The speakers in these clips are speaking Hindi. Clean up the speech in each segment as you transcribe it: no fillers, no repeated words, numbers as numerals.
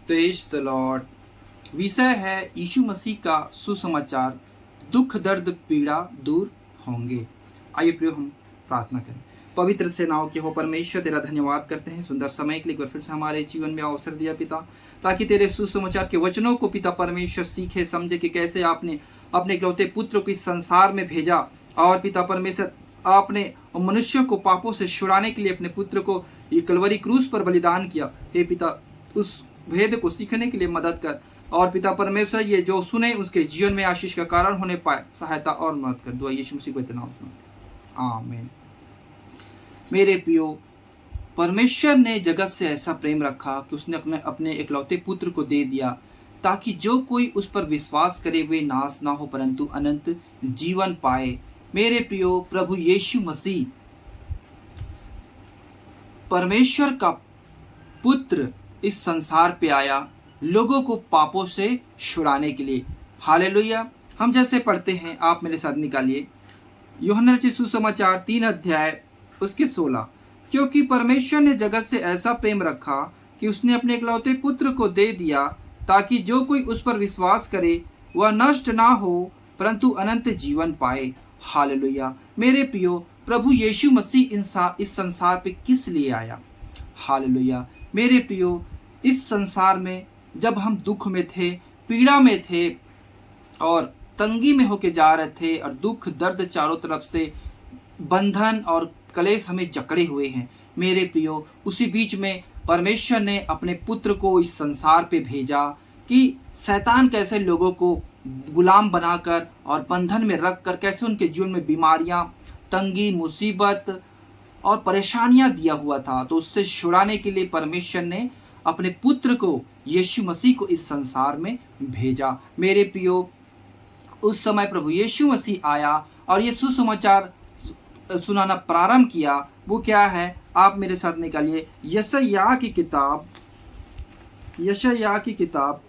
Praise the Lord. विषय है यीशु मसीह का सुसमाचार, दुख दर्द पीड़ा दूर होंगे। आइए प्रियो हम प्रार्थना करें। पवित्र सेनाओं के हो परमेश्वर, तेरा धन्यवाद करते हैं सुंदर समय के लिए, एक बार फिर से हमारे जीवन में अवसर दिया पिता, ताकि तेरे सुसमाचार के वचनों को पिता परमेश्वर सीखे समझे कि कैसे आपने अपने इकलौते पुत्र को इस संसार में भेजा, और पिता परमेश्वर आपने मनुष्यों को पापों से छुड़ाने के लिए अपने पुत्र को ये कलवरी क्रूस पर बलिदान किया। हे पिता, उस भेद को सीखने के लिए मदद कर, और पिता परमेश्वर ये जो सुने उसके जीवन में आशीष का कारण होने पाए, सहायता और मदद कर। दुआ यीशु मसीह के नाम में, आमीन। मेरे प्रियो, परमेश्वर ने जगत से ऐसा प्रेम रखा कि उसने अपने इकलौते पुत्र को दे दिया, ताकि जो कोई उस पर विश्वास करे वे नाश ना हो परंतु अनंत जीवन पाए। मेरे प्रियो, प्रभु यीशु मसीह परमेश्वर का पुत्र इस संसार पे आया लोगों को पापों से छुड़ाने के लिए। हालेलुया। हम जैसे पढ़ते हैं, आप मेरे साथ निकालिए यूहन्ना रचित सुसमाचार 3 अध्याय उसके 16। क्योंकि परमेश्वर ने जगत से ऐसा प्रेम रखा कि उसने अपने इकलौते पुत्र को दे दिया, ताकि जो कोई उस पर विश्वास करे वह नष्ट ना हो परंतु अनंत जीवन पाए। हालेलुया। मेरे प्रियो, प्रभु यीशु मसीह इस संसार पे किस लिए आया? हालेलुया। मेरे प्रियो, इस संसार में जब हम दुख में थे, पीड़ा में थे और तंगी में होके जा रहे थे, और दुख दर्द चारों तरफ से बंधन और कलेश हमें जकड़े हुए हैं, मेरे प्रियो, उसी बीच में परमेश्वर ने अपने पुत्र को इस संसार पे भेजा कि शैतान कैसे लोगों को गुलाम बनाकर और बंधन में रख कर कैसे उनके जीवन में बीमारियां, तंगी, मुसीबत और परेशानियां दिया हुआ था। तो उससे छुड़ाने के लिए परमेश्वर ने अपने पुत्र को, यीशु मसीह को इस संसार में भेजा। मेरे प्रियो, उस समय प्रभु यीशु मसीह आया और ये सुसमाचार सुनाना प्रारंभ किया। वो क्या है? आप मेरे साथ निकालिए यशायाह की किताब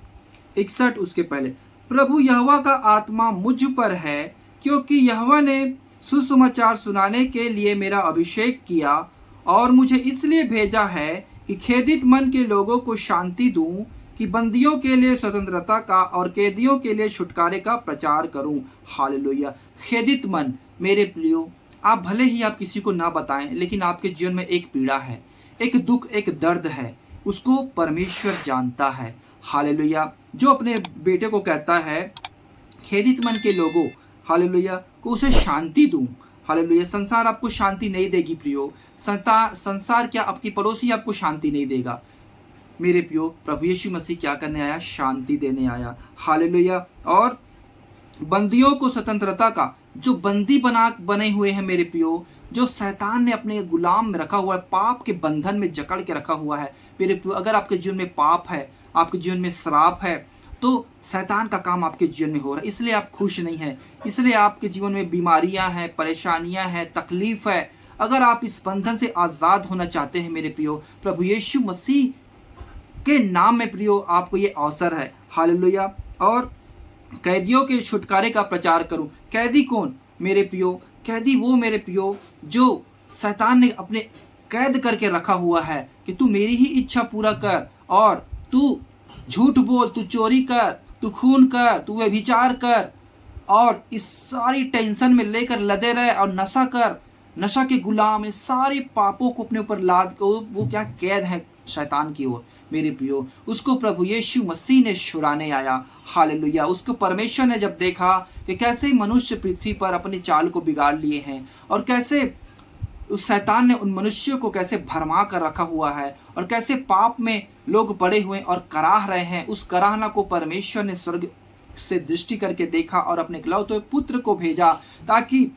61 उसके पहले। प्रभु यहोवा का आत्मा मुझ पर है, क्योंकि यहोवा ने सुसमाचार सुनाने के लिए मेरा अभिषेक किया, और मुझे इसलिए भेजा है कि खेदित मन के लोगों को शांति दूं, कि बंदियों के लिए स्वतंत्रता का और कैदियों के लिए छुटकारे का प्रचार करूं। हालेलुया। खेदित मन, मेरे प्रियो, आप भले ही आप किसी को ना बताएं, लेकिन आपके जीवन में एक पीड़ा है, एक दुख, एक दर्द है, उसको परमेश्वर जानता है। हालेलुया। जो अपने बेटे को कहता है खेदित मन के लोगों, हालेलुया, को उसे शांति दूं। हालेलुया। संसार आपको शांति नहीं देगी प्रियो। संसार क्या, आपकी पड़ोसी आपको शांति नहीं देगा। मेरे प्रियो, प्रभु यीशु मसीह क्या करने आया? शांति देने आया। हालेलुया। और बंदियों को स्वतंत्रता का, जो बंदी बने हुए हैं मेरे प्रियो, जो शैतान ने अपने गुलाम में रखा हुआ है, पाप के बंधन में जकड़ के रखा हुआ है मेरे प्रियो। अगर आपके जीवन में पाप है, आपके जीवन में श्राप है, तो शैतान का काम आपके जीवन में हो रहा है, इसलिए आप खुश नहीं हैं, इसलिए आपके जीवन में बीमारियां हैं, परेशानियां हैं, तकलीफ है। अगर आप इस बंधन से आज़ाद होना चाहते हैं मेरे प्रियो, प्रभु यीशु मसीह के नाम में प्रियो आपको ये अवसर है। हालेलुया। और कैदियों के छुटकारे का प्रचार करूं। कैदी कौन मेरे प्रियो? कैदी वो मेरे प्रियो जो शैतान ने अपने कैद करके रखा हुआ है कि तू मेरी ही इच्छा पूरा कर, और तू झूठ बोल, तू चोरी कर, तू खून कर, तू व्यभिचार कर, और इस सारी टेंशन में लेकर लदे रहे, और नशा कर, नशा के गुलाम, इस सारे पापों को अपने ऊपर लाद के वो क्या कैद है शैतान की ओर मेरे प्रियो। उसको प्रभु यीशु मसीह ने छुड़ाने आया। हालेलुया। उसको परमेश्वर ने जब देखा कि कैसे मनुष्य पृथ्वी पर अपनी चाल को बिगाड़ लिए हैं, और कैसे उस शैतान ने उन मनुष्यों को कैसे भरमा कर रखा हुआ है, और कैसे पाप में लोग पड़े हुए और कराह रहे हैं, उस कराहना को परमेश्वर ने स्वर्ग से दृष्टि करके देखा और अपने इकलौते पुत्र को भेजा, ताकि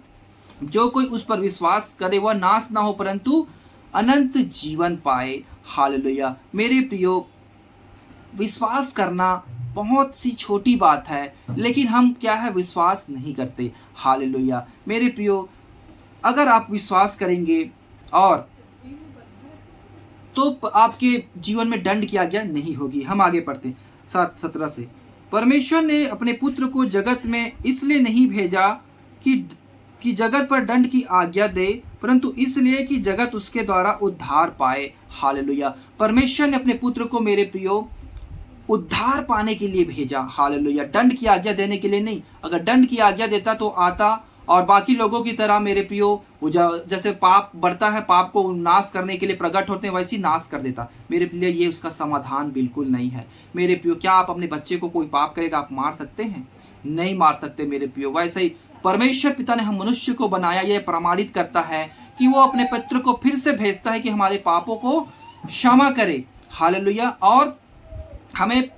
जो कोई उस पर विश्वास करे वह नाश ना हो परंतु अनंत जीवन पाए। हालेलुया। मेरे प्रियो, विश्वास करना बहुत सी छोटी बात है, लेकिन हम क्या है, विश्वास नहीं करते। हालेलुया। मेरे प्रियो, अगर आप विश्वास करेंगे और तो आपके जीवन में दंड की आज्ञा नहीं होगी। हम आगे पढ़ते 7:17 से। परमेश्वर ने अपने पुत्र को जगत में इसलिए नहीं भेजा कि जगत पर दंड की आज्ञा दे, परंतु इसलिए कि जगत उसके द्वारा उद्धार पाए। हालेलुया। परमेश्वर ने अपने पुत्र को मेरे प्रियो उद्धार पाने के लिए भेजा। हालेलुया। दंड की आज्ञा देने के लिए नहीं। अगर दंड की आज्ञा देता तो आता और बाकी लोगों की तरह मेरे प्रियो जैसे पाप बढ़ता है, पाप को नाश करने के लिए प्रकट होते हैं, वैसे ही नाश कर देता। मेरे प्रियो ये उसका समाधान बिल्कुल नहीं है। मेरे प्रियो क्या आप अपने बच्चे को कोई पाप करेगा आप मार सकते हैं? नहीं मार सकते मेरे प्रियो। वैसे ही परमेश्वर पिता ने हम मनुष्य को बनाया, यह प्रमाणित करता है कि वो अपने पुत्र को फिर से भेजता है कि हमारे पापों को क्षमा करे। हालेलुया। और हमें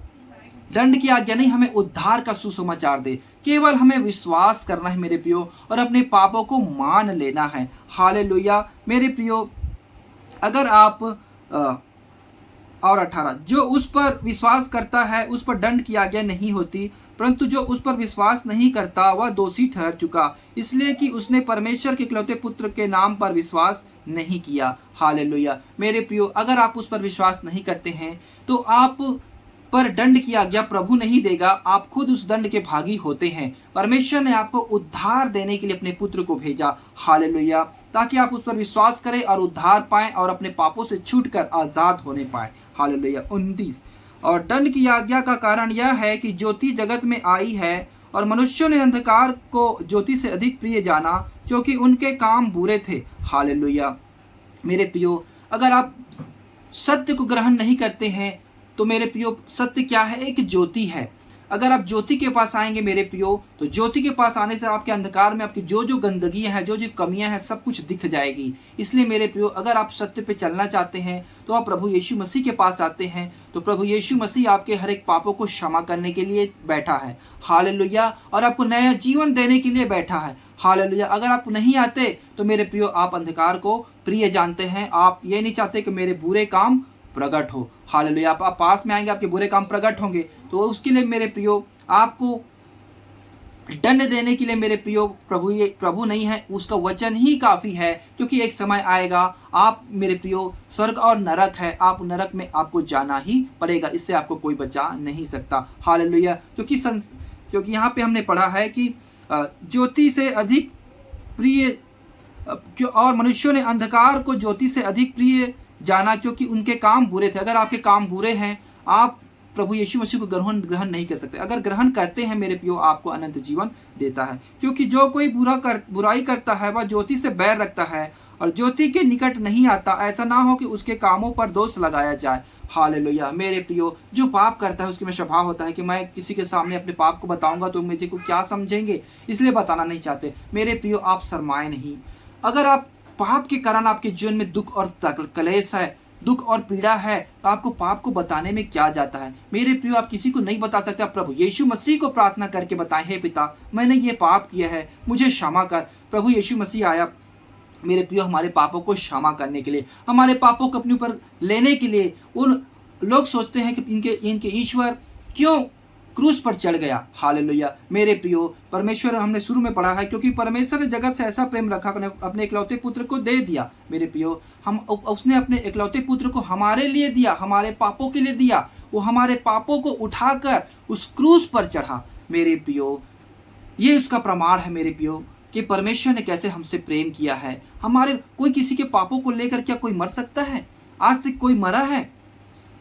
दंड की आज्ञा नहीं, हमें उद्धार का सुसमाचार दे। केवल हमें विश्वास करना है मेरे प्रियो और अपने पापों को मान लेना है। हालेलुया। मेरे प्रियो अगर आप और 18, जो उस पर विश्वास करता है उस पर दंड की आज्ञा नहीं होती, परंतु जो उस पर विश्वास नहीं करता वह दोषी ठहर चुका, इसलिए कि उसने परमेश्वर के इकलौते पुत्र के नाम पर विश्वास नहीं किया। हालेलुया। मेरे प्रियो अगर आप उस पर विश्वास नहीं करते हैं तो आप पर दंड की आज्ञा प्रभु नहीं देगा, आप खुद उस दंड के भागी होते हैं। परमेश्वर ने आपको उद्धार देने के लिए अपने पुत्र को भेजा। हालेलुया। ताकि आप उस पर विश्वास करें और उद्धार पाएं और अपने पापों से छूटकर आजाद होने पाएं। हालेलुया। 29, और दंड की आज्ञा का कारण यह है कि ज्योति जगत में आई है और मनुष्यों ने अंधकार को ज्योति से अधिक प्रिय जाना, क्योंकि उनके काम बुरे थे। हालेलुया। मेरे प्रियो अगर आप सत्य को ग्रहण नहीं करते हैं तो मेरे प्रियो सत्य क्या है? एक ज्योति है। अगर आप ज्योति के पास आएंगे मेरे प्रियो तो ज्योति के पास आने से आपके अंधकार में आपकी जो जो गंदगियां हैं, जो जो कमियां हैं, सब कुछ दिख जाएगी। इसलिए मेरे प्रियो अगर आप सत्य पे चलना चाहते हैं तो आप प्रभु यीशु मसीह के पास आते हैं तो प्रभु यीशु मसीह आपके हर एक पापों को क्षमा करने के लिए बैठा है। हालेलुया। और आपको नया जीवन देने के लिए बैठा है। हालेलुया। अगर आप नहीं आते तो मेरे प्रियो आप अंधकार को प्रिय जानते हैं। आप ये नहीं चाहते कि मेरे बुरे काम प्रकट हो। हालेलुया। आप पास में आएंगे आपके बुरे काम प्रकट होंगे तो उसके लिए मेरे प्रियो आपको दंड देने के लिए मेरे प्रियो प्रभु नहीं है, उसका वचन ही काफी है। क्योंकि एक समय आएगा आप मेरे प्रियो स्वर्ग और नरक है, आप नरक में आपको जाना ही पड़ेगा, इससे आपको कोई बचा नहीं सकता। हालेलुया। क्योंकि यहाँ पे हमने पढ़ा है कि ज्योति से अधिक प्रिय और मनुष्यों ने अंधकार को ज्योति से अधिक प्रिय जाना, क्योंकि उनके काम बुरे थे। अगर आपके काम बुरे हैं आप प्रभु यीशु मसीह को ग्रहण नहीं कर सकते। अगर ग्रहण करते हैं मेरे प्रियो आपको अनंत जीवन देता है। क्योंकि जो कोई बुराई करता है वह ज्योति से बैर रखता है और ज्योति के निकट नहीं आता, ऐसा ना हो कि उसके कामों पर दोष लगाया जाए। हालेलुया। मेरे प्रियो जो पाप करता है उसके में स्वभाव होता है कि मैं किसी के सामने अपने पाप को बताऊंगा तो मुझे को क्या समझेंगे, इसलिए बताना नहीं चाहते। मेरे प्रियो आप शर्माए नहीं। अगर आप पाप के कारण आपके जीवन में दुख और कलेश है, दुख और पीड़ा है, तो आपको पाप को बताने में क्या जाता है? मेरे प्रियो आप किसी को नहीं बता सकते। आप प्रभु यीशु मसीह को प्रार्थना करके बताएं, हे पिता मैंने ये पाप किया है, मुझे क्षमा कर। प्रभु यीशु मसीह आया मेरे प्रियो हमारे पापों को क्षमा करने के लिए, हमारे पापों को अपने ऊपर लेने के लिए। उन लोग सोचते हैं कि इनके ईश्वर क्यों क्रूस पर चढ़ गया। हालेलुया। मेरे प्रियो परमेश्वर हमने शुरू में पढ़ा है क्योंकि परमेश्वर ने जगत से ऐसा प्रेम रखा अपने इकलौते पुत्र को दे दिया। मेरे प्रियो उसने अपने इकलौते पुत्र को हमारे लिए दिया, हमारे पापों के लिए दिया। वो हमारे पापों को उठाकर उस क्रूस पर चढ़ा। मेरे प्रियो ये उसका प्रमाण है मेरे प्रियो कि परमेश्वर ने कैसे हमसे प्रेम किया है। हमारे कोई किसी के पापों को लेकर क्या कोई मर सकता है? आज तक कोई मरा है?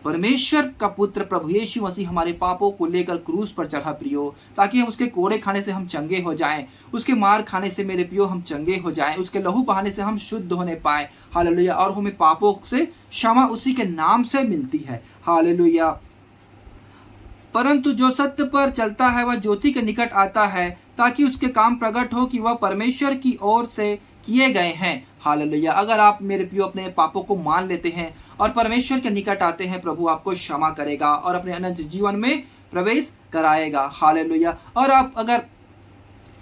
परमेश्वर का पुत्र प्रभु यीशु मसीह हमारे पापों को लेकर क्रूस पर चढ़ा प्रियो, ताकि हम उसके कोड़े खाने से हम चंगे हो जाएं, उसके मार खाने से मेरे प्रियो हम चंगे हो जाएं, उसके लहू बहाने से हम शुद्ध होने पाए। हालेलुया। और हमें पापों से क्षमा उसी के नाम से मिलती है। हालेलुया। परंतु जो सत्य पर चलता है वह ज्योति के निकट आता है, ताकि उसके काम प्रकट हो कि वह परमेश्वर की ओर से किए गए हैं। हालेलुया। अगर आप मेरे प्रियो अपने पापों को मान लेते हैं और परमेश्वर के निकट आते हैं, प्रभु आपको क्षमा करेगा और अपने अनंत जीवन में प्रवेश कराएगा। हालेलुया। और आप अगर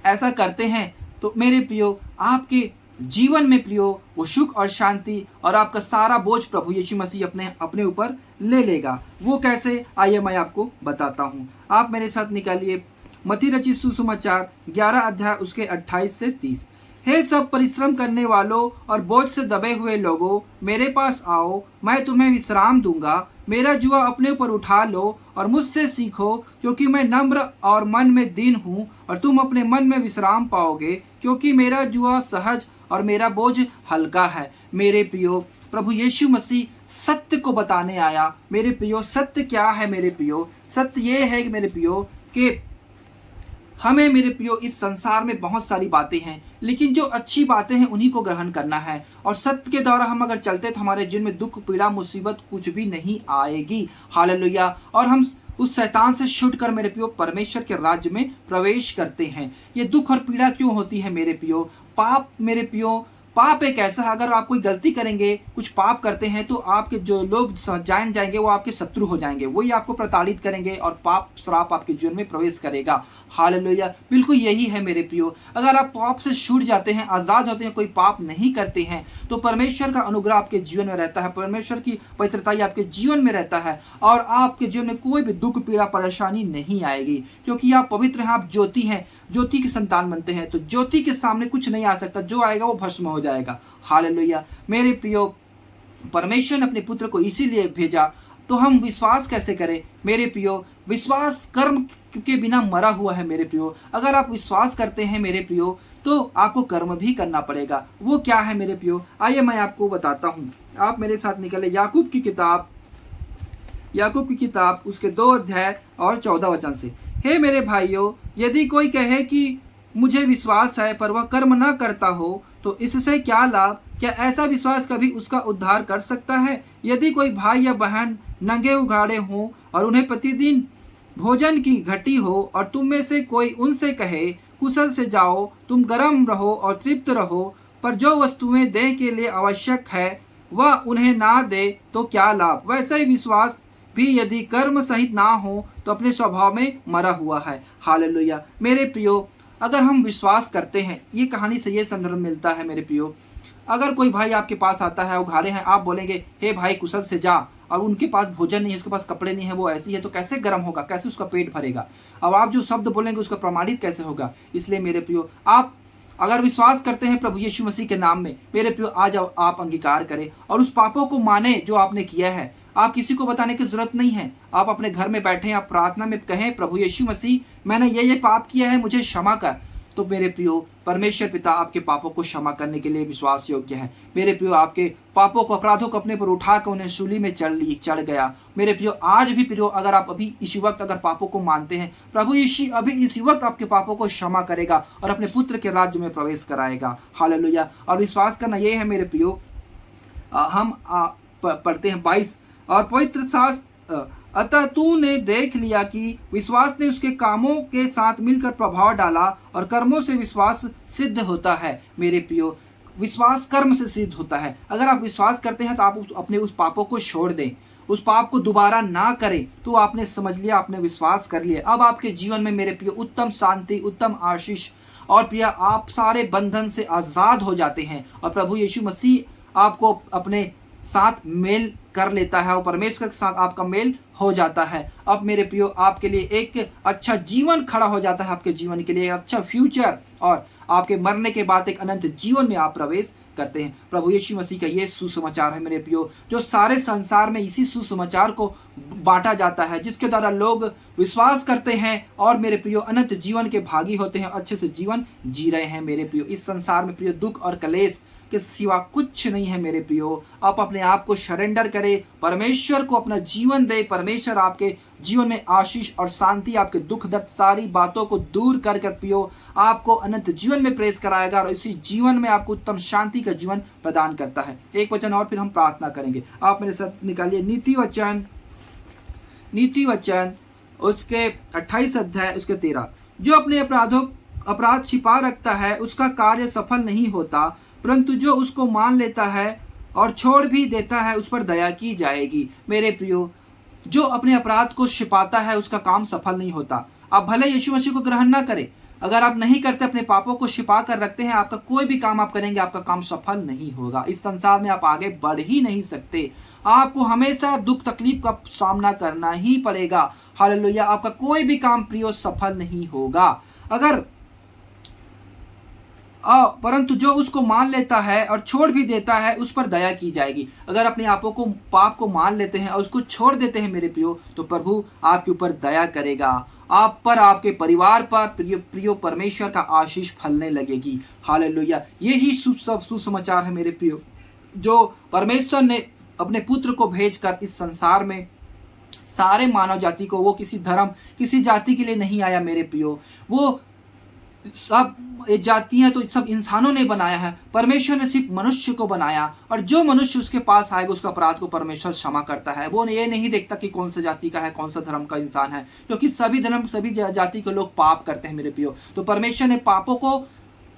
ऐसा करते हैं तो मेरे प्रियो आपके जीवन में प्रियो वो सुख और शांति और आपका सारा बोझ प्रभु यीशु मसीह अपने ऊपर ले लेगा। वो कैसे, आइए मैं आपको बताता हूँ। आप मेरे साथ निकालिए मत्ती रचित सुसमाचार 11 अध्याय उसके 28 से 30। हे सब परिश्रम करने वालों और बोझ से दबे हुए लोगों, मेरे पास आओ, मैं तुम्हें विश्राम दूंगा। मेरा जुआ अपने ऊपर उठा लो और मुझसे सीखो, क्योंकि मैं नम्र और मन में दीन हूँ, और तुम अपने मन में विश्राम पाओगे, क्योंकि मेरा जुआ सहज और मेरा बोझ हल्का है। मेरे प्रियो प्रभु यीशु मसीह सत्य को बताने आया। मेरे प्रियो, सत्य क्या है मेरे प्रियो? सत्य ये है कि मेरे प्रियो कि हमें मेरे प्रियो इस संसार में बहुत सारी बातें हैं, लेकिन जो अच्छी बातें हैं उन्हीं को ग्रहण करना है। और सत्य के द्वारा हम अगर चलते तो हमारे जीवन में दुख, पीड़ा, मुसीबत कुछ भी नहीं आएगी। हालेलुया। और हम उस शैतान से छूटकर मेरे प्रियो परमेश्वर के राज्य में प्रवेश करते हैं। ये दुख और पीड़ा क्यों होती है मेरे प्रियो? पाप मेरे प्रियो, पाप एक ऐसा है, अगर आप कोई गलती करेंगे, कुछ पाप करते हैं, तो आपके जो लोग जान जाएंगे वो आपके शत्रु हो जाएंगे, वही आपको प्रताड़ित करेंगे और पाप श्राप आपके जीवन में प्रवेश करेगा। हालेलुया। बिल्कुल यही है मेरे प्रियो। अगर आप पाप से छूट जाते हैं, आजाद होते हैं, कोई पाप नहीं करते हैं, तो परमेश्वर का अनुग्रह आपके जीवन में रहता है, परमेश्वर की पवित्रता आपके जीवन में रहता है और आपके जीवन में कोई भी दुख, पीड़ा, परेशानी नहीं आएगी, क्योंकि आप पवित्र हैं, आप ज्योति हैं, ज्योति की संतान बनते हैं। तो ज्योति के सामने कुछ नहीं आ सकता, जो आएगा वो भस्म हो जाएगा। हालेलुया। मेरे प्रियो, परमेश्वर ने अपने पुत्र को इसीलिए भेजा। तो हम विश्वास कैसे करें मेरे प्रियो? विश्वास कर्म के बिना मरा हुआ है मेरे प्रियो। अगर आप विश्वास करते हैं मेरे प्रियो, तो आपको कर्म भी करना पड़ेगा। वो क्या है मेरे प्रियो? आइए मैं आपको बताता हूँ। आप मेरे साथ निकले याकूब की किताब उसके 2 अध्याय और 14 वचन से। हे मेरे भाइयों, यदि कोई कहे कि मुझे विश्वास है पर वह कर्म न करता हो, तो इससे क्या लाभ? क्या ऐसा विश्वास कभी उसका उद्धार कर सकता है? यदि कोई भाई या बहन नंगे उघाड़े हों और उन्हें प्रतिदिन भोजन की घटी हो और तुम में से कोई उनसे कहे कुशल से जाओ, तुम गर्म रहो और तृप्त रहो, पर जो वस्तुएं देह के लिए आवश्यक है वह उन्हें ना दे, तो क्या लाभ? वैसे ही विश्वास भी यदि कर्म सहित ना हो तो अपने स्वभाव में मरा हुआ है। हालेलुया। मेरे प्रियो, अगर हम विश्वास करते हैं, ये कहानी से ये संदर्भ मिलता है मेरे प्रियो। अगर कोई भाई आपके पास आता है, उघाड़े हैं, आप बोलेंगे हे भाई कुशल से जा, और उनके पास भोजन नहीं है, उसके पास कपड़े नहीं है, वो ऐसी है, तो कैसे गर्म होगा, कैसे उसका पेट भरेगा? अब आप जो शब्द बोलेंगे उसका प्रमाणित कैसे होगा? इसलिए मेरे प्रियो, आप अगर विश्वास करते हैं प्रभु यीशु मसीह के नाम में, मेरे प्रियो आज आप अंगीकार करें और उस पापों को माने जो आपने किया है। आप किसी को बताने की जरूरत नहीं है। आप अपने घर में बैठे, आप प्रार्थना में कहें प्रभु यीशु मसीह, मैंने ये पाप किया है, मुझे क्षमा कर। तो मेरे प्रियो, परमेश्वर पिता आपके पापों को क्षमा करने के लिए विश्वास योग्य है। मेरे प्रियो, आपके पापों को, अपराधों को अपने पर उठाकर उन्हें सूली में चढ़ गया। मेरे प्रियो, आज भी प्रियो, अगर आप अभी इसी वक्त अगर पापों को मानते हैं, प्रभु यीशु अभी इसी वक्त आपके पापों को क्षमा करेगा और अपने पुत्र के राज्य में प्रवेश कराएगा। हालेलुया। और विश्वास करना ये है मेरे प्रियो, हम पढ़ते हैं 22 और पवित्र शास्त्र, अतः तूने देख लिया कि विश्वास ने उसके कामों के साथ मिलकर प्रभाव डाला और कर्मों से विश्वास सिद्ध होता है। मेरे प्रियो, विश्वास कर्म से सिद्ध होता है। अगर आप विश्वास करते हैं तो आप अपने उस पापों को छोड़ दें, उस पाप को दोबारा ना करें, तो आपने समझ लिया, आपने विश्वास कर लिया। अब आपके जीवन में मेरे प्रियो उत्तम शांति, उत्तम आशीष और प्रिया, आप सारे बंधन से आजाद हो जाते हैं और प्रभु यीशु मसीह आपको अपने साथ मेल कर लेता है और परमेश्वर के साथ आपका मेल हो जाता है। अब मेरे प्रियो, आपके लिए एक अच्छा जीवन खड़ा हो जाता है, आपके जीवन के लिए एक अच्छा फ्यूचर, और आपके मरने के बाद एक अनंत जीवन में आप प्रवेश करते हैं। प्रभु यीशु मसीह का ये सुसमाचार है मेरे प्रियो, जो सारे संसार में इसी सुसमाचार को बांटा जाता है, जिसके द्वारा लोग विश्वास करते हैं और मेरे प्रियो अनंत जीवन के भागी होते हैं, अच्छे से जीवन जी रहे हैं। मेरे प्रियो, इस संसार में प्रियो दुख और कलेश के सिवा कुछ नहीं है मेरे प्रियो। आप अपने आप को सरेंडर करें, परमेश्वर को अपना जीवन दे। परमेश्वर आपके जीवन में आशीष और शांति, आपके दुख दर्द सारी बातों को दूर कर प्रियो आपको अनंत जीवन में प्रवेश कराएगा और इसी जीवन में आपको उत्तम शांति का जीवन प्रदान करता है। एक वचन और फिर हम प्रार्थना करेंगे। आप मेरे साथ निकालिए नीति वचन उसके 28 अध्याय उसके 13। जो अपने अपराध छिपा रखता है उसका कार्य सफल नहीं होता, परंतु जो उसको मान लेता है और छोड़ भी देता है उस पर दया की जाएगी। मेरे प्रियो, जो अपने अपराध को छिपाता है उसका काम सफल नहीं होता। आप भले यीशु मसीह को ग्रहण ना करें, अगर आप नहीं करते, अपने पापों को छिपा कर रखते हैं, आपका कोई भी काम आप करेंगे, आपका काम सफल नहीं होगा। इस संसार में आप आगे बढ़ ही नहीं सकते। आपको हमेशा दुख तकलीफ का सामना करना ही पड़ेगा। हालेलुया। आपका कोई भी काम प्रियो सफल नहीं होगा। परंतु जो उसको मान लेता है और छोड़ भी देता है उस पर दया की जाएगी। अगर अपने आपों को, पाप को मान लेते हैं और उसको छोड़ देते हैं मेरे प्रियो, तो प्रभु आपके ऊपर दया करेगा, आप पर, आपके परिवार पर प्रियो परमेश्वर का आशीष फलने लगेगी। हालेलुया। यही सुसमाचार है मेरे प्रियो, जो परमेश्वर ने अपने पुत्र को भेजकर इस संसार में सारे मानव जाति को, वो किसी धर्म किसी जाति के लिए नहीं आया मेरे प्रियो, वो सब जातियां तो सब इंसानों ने बनाया है, परमेश्वर ने सिर्फ मनुष्य को बनाया, और जो मनुष्य उसके पास आएगा उसका अपराध को परमेश्वर क्षमा करता है। वो ये नहीं देखता कि कौन सा जाति का है, कौन सा धर्म का इंसान है, क्योंकि सभी धर्म सभी जाति के लोग पाप करते हैं मेरे प्रियो। तो परमेश्वर ने पापों को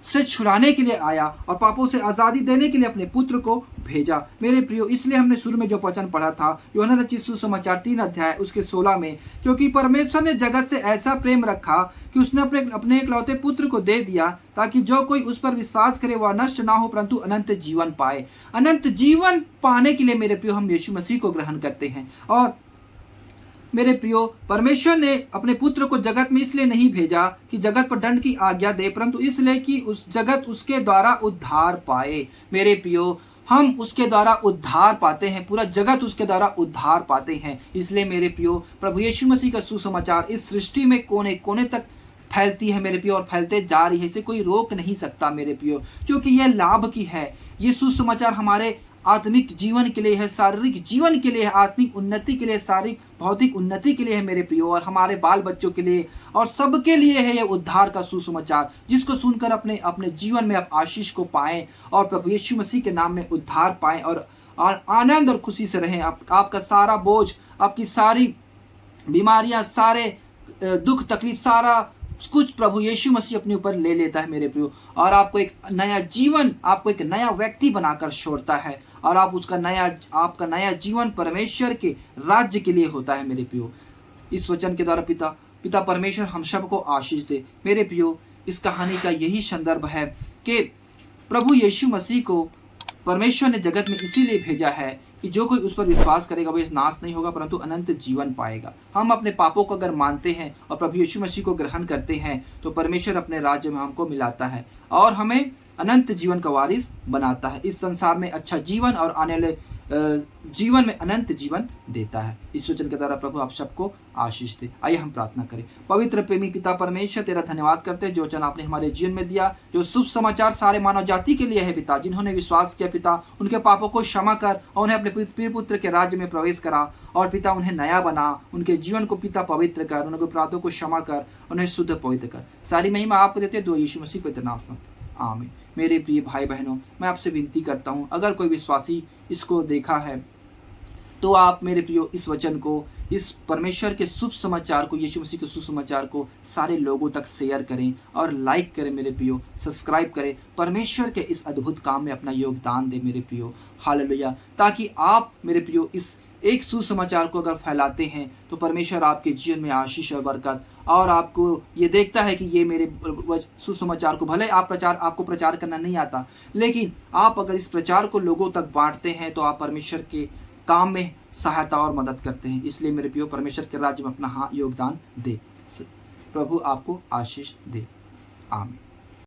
से छुड़ाने के लिए आया और पापों से आज़ादी देने के लिए अपने पुत्र को भेजा मेरे प्रियो। इसलिए हमने शुरू में जो वचन पढ़ा था यूहन्ना रचित सुसमाचार 3 अध्याय उसके 16 में, क्योंकि परमेश्वर ने जगत से ऐसा प्रेम रखा कि उसने अपने इकलौते पुत्र को दे दिया, ताकि जो कोई उस पर विश्वास करे वह नष्ट ना हो परंतु अनंत जीवन पाए। अनंत जीवन पाने के लिए मेरे प्रियो हम यीशु मसीह को ग्रहण करते हैं। और मेरे प्रियो, परमेश्वर ने अपने पुत्र को जगत में इसलिए नहीं भेजा कि जगत पर दंड की आज्ञा दे, परंतु इसलिए कि उस जगत उसके द्वारा उद्धार पाए। मेरे प्रियो, हम उसके द्वारा उद्धार पाते हैं, पूरा जगत उसके द्वारा उद्धार पाते हैं। इसलिए मेरे प्रियो, प्रभु यीशु मसीह का सुसमाचार इस सृष्टि में कोने कोने तक फैलती है मेरे प्रियो, और फैलते जा रही है, इसे कोई रोक नहीं सकता मेरे प्रियो, क्योंकि यह लाभ की है। ये सुसमाचार हमारे आत्मिक जीवन के लिए है, शारीरिक जीवन के लिए है, आत्मिक उन्नति के लिए, शारीरिक भौतिक उन्नति के लिए है मेरे प्रियो, और हमारे बाल बच्चों के लिए और सबके लिए है ये उद्धार का सुसमाचार, जिसको सुनकर अपने अपने जीवन में आप आशीष को पाएं और प्रभु यीशु मसीह के नाम में उद्धार पाएं और आनंद और खुशी से रहें। आपका सारा बोझ, आपकी सारी बीमारियां, सारे दुख तकलीफ, सारा कुछ प्रभु यीशु मसीह अपने ऊपर ले लेता है मेरे प्रियो, और आपको एक नया जीवन, आपको एक नया व्यक्ति बनाकर छोड़ता है, और आप आपका नया जीवन परमेश्वर के राज्य के लिए होता है मेरे प्रियो। इस वचन के द्वारा पिता परमेश्वर हम सबको आशीष दे मेरे प्रियो। इस कहानी का यही संदर्भ है कि प्रभु यीशु मसीह को परमेश्वर ने जगत में इसीलिए भेजा है कि जो कोई उस पर विश्वास करेगा वह नाश नहीं होगा परंतु अनंत जीवन पाएगा। हम अपने पापों को अगर मानते हैं और प्रभु यीशु मसीह को ग्रहण करते हैं तो परमेश्वर अपने राज्य में हमको मिलाता है और हमें अनंत जीवन का वारिस बनाता है। इस संसार में अच्छा जीवन और आने वाले जीवन में अनंत जीवन देता है। इस वचन के द्वारा प्रभु आप सबको आशीष दे। आइए हम प्रार्थना करें। पवित्र प्रेमी पिता परमेश्वर, तेरा धन्यवाद करते हैं जो वचन आपने हमारे जीवन में दिया, जो शुभ समाचार सारे मानव जाति के लिए है पिता। जिन्होंने विश्वास किया पिता, उनके पापों को क्षमा कर और उन्हें अपने प्रिय पुत्र के राज्य में प्रवेश करा, और पिता उन्हें नया बना, उनके जीवन को पिता पवित्र कर, उनके अपराधों को क्षमा कर, उन्हें शुद्ध पवित्र कर। सारी महिमा आपको देते दो यीशु मसीह पवित्र नाम में, आमीन। मेरे प्रिय भाई बहनों, मैं आपसे विनती करता हूँ, अगर कोई विश्वासी इसको देखा है तो आप मेरे प्रियो इस वचन को, इस परमेश्वर के शुभ समाचार को, यीशु मसीह के सुसमाचार को सारे लोगों तक शेयर करें और लाइक करें मेरे प्रियो, सब्सक्राइब करें। परमेश्वर के इस अद्भुत काम में अपना योगदान दें मेरे प्रियो। हालेलुया। ताकि आप मेरे प्रियो इस एक सुसमाचार को अगर फैलाते हैं तो परमेश्वर आपके जीवन में आशीष और बरकत, और आपको ये देखता है कि ये मेरे सुसमाचार को, भले आपको प्रचार करना नहीं आता, लेकिन आप अगर इस प्रचार को लोगों तक बांटते हैं तो आप परमेश्वर के काम में सहायता और मदद करते हैं। इसलिए मेरे प्रियो, परमेश्वर के राज्य में अपना योगदान दे। प्रभु आपको आशीष दे। आमीन।